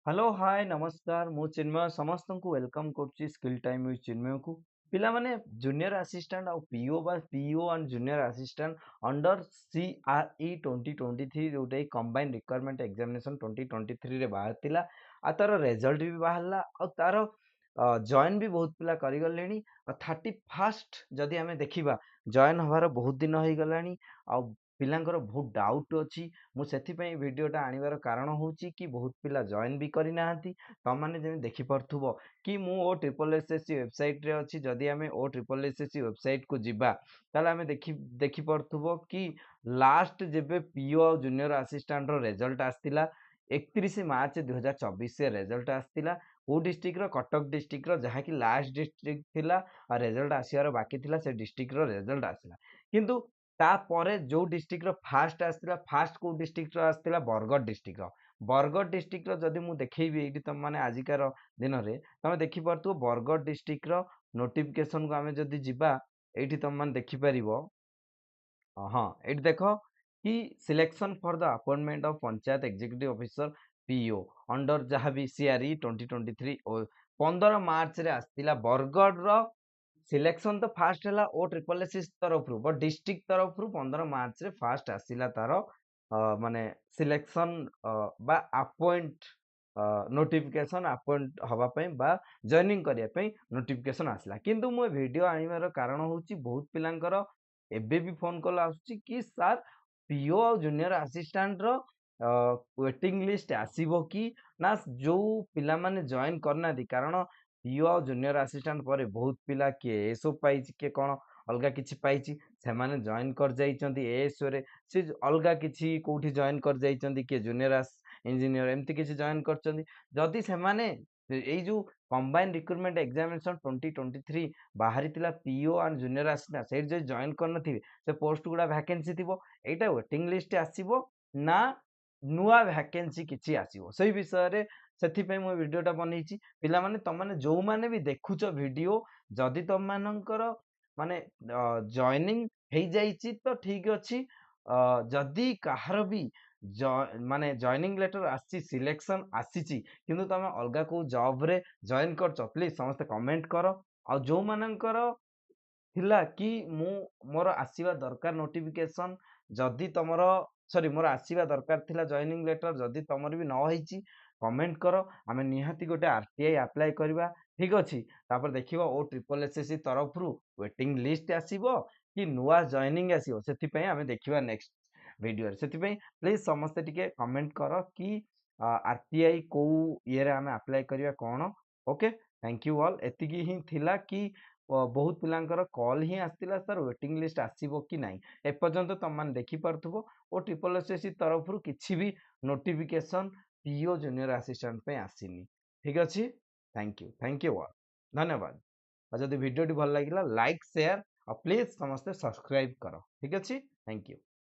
hello hi नमस्कार मु चिन्मय समस्त को वेलकम करुच्ची स्किल टाइम विथ चिन्मय को पिला माने जूनियर असिस्टेंट और पीओ बा PO and junior assistant under CRE 2023 जोटा कंबाइन रिक्वायरमेंट एग्जामिनेशन 2023 रे बाहर थिला आ तार रिजल्ट भी बाहरला आ तार जॉइन भी बहुत पिला करि गलेनी और 31 जदि आमे देखिबा जॉइन हवार बहुत दिन हो गलानी आ पिलांकर बहुत डाउट अछि मु सेथिपई वीडियोटा आनिबार कारण होउची कि बहुत पिला जॉइन भी करि नाहंती तम माने जेमे देखि परथुबो कि मु ओ ट्रिपल एसएससी वेबसाइट रे अछि जदि आमे ओ ट्रिपल एसएससी वेबसाइट को जिबा ताले आमे देखि परथुबो कि लास्ट जेबे पीओ और जूनियर असिस्टेंट रो रिजल्ट आस्तिला 31 मार्च 2024 से रिजल्ट आस्तिला को डिस्ट्रिक्ट रो कटक डिस्ट्रिक्ट रो जहा कि लास्ट डिस्ट्रिक्ट थिला आ रिजल्ट आसियार बाकी थिला से डिस्ट्रिक्ट रो रिजल्ट आसिला किंतु तापरे जो डिस्ट्रिक्ट रो फास्ट आस्तिला फास्ट को डिस्ट्रिक्ट रो आस्तिला बरगढ़ डिस्ट्रिक्ट रो जदि मु देखैबी एठी तम माने आजिकार दिन रे तमे देखि परतु बरगढ़ डिस्ट्रिक्ट रो नोटिफिकेशन को आमे जदि जिबा एठी तम माने देखि परिबो हाँ एठी देखो कि selection for the appointment of panchayat executive officer PO under जहाँ भी सीआरई 2023 और 15 मार्च रे आस्तिला बरगढ़ रो सिलेक्शन तो फास्ट है ओ ट्रिपल एस तरफ रू बट डिस्ट्रिक्ट तरफ रू 15 मार्च रे फास्ट आसिला तार माने सिलेक्शन बा अपॉइंट नोटिफिकेशन अपॉइंट हवा पई बा जॉइनिंग करिया पई नोटिफिकेशन आसिला किंतु मो वीडियो आनिबार कारण होची बहुत पिलांकर एबे भी फोन कॉल आସୁची कि सर पीओ और जूनियर असिस्टेंट रो वेटिंग लिस्ट आसीबो कि ना जो पिला माने जॉइन करना दी कारण पीओ और जूनियर असिस्टेंट पर बहुत पिला किए एसओ पाइछि के कोन अलगा किछि पाइछि से माने जॉइन कर जाइचंती एएसओ रे से अलगा किछि कोठी जॉइन कर जाइचंती के जूनियर इंजीनियर एमती किछि जॉइन करचंती जदी से माने एई जो कंबाइन रिक्रूटमेंट एग्जामिनेशन 2023 बाहरी तिला पीओ एंड जूनियर असिस्टेंट से जे जॉइन कर नथिबे से पोस्ट गुडा वैकेंसी थिबो एटा वेटिंग लिस्ट आसीबो ना नुआ वैकेंसी किछि आसीबो सही विषय रे ସେଥିପାଇଁ ମୁଁ ଭିଡିଓଟା ବନେଇଛି ପିଲାମାନେ ତମାନେ ଯୋଉମାନେ ବି ଦେଖୁଛ ଭିଡିଓ ଯଦି ତମାନଙ୍କର ମାନେ ଜଏନିଂ ହେଇଯାଇଛି ତ ଠିକ ଅଛି ଯଦି କାହାର ବି ମାନେ ଜଏନିଂ ଲେଟର ଆସିଛି ସିଲେକ୍ସନ ଆସିଛି କିନ୍ତୁ ତମେ ଅଲଗା କୋଉ ଜବ ରେ ଜଏନ କରଛ ପ୍ଲିଜ ସମସ୍ତେ କମେଣ୍ଟ କର ଆଉ ଯୋଉମାନଙ୍କର थिला कि मु मोर आसीबा दरकार नोटिफिकेशन जदि तमरो सॉरी मोर आसीबा दरकार थिला जॉइनिंग लेटर जदि तमर भी न होईची कमेंट करो आमे निहाती गोटे आरटीआई अप्लाई करबा ठीक अछि तापर देखिबो ओ ट्रिपल एसएससी तरफ रु वेटिंग लिस्ट आसीबो कि नुआ जॉइनिंग आसीबो सेति पई आमे देखिबा नेक्स्ट वीडियो सेति पई प्लीज समस्त टिके कमेंट करो कि आरटीआई को ये रे आमे अप्लाई करबा कोन ओके थैंक यू ऑल एतिकी ही थिला कि बहुत पिलांकर कॉल ही आस्तिला सर वेटिंग लिस्ट आसीबो कि नाही एपर्यंत तुम मान देखि परथुबो ओ ट्रिपल एसएससी तरफ रु किछि भी नोटिफिकेशन पीओ जूनियर असिस्टेंट पे आसीनी ठीक अछि थैंक यू ऑल धन्यवाद और जदि वीडियो टी भल लागिला लाइक शेयर और प्लीज समस्त सब्सक्राइब करो ठीक अछि थैंक यू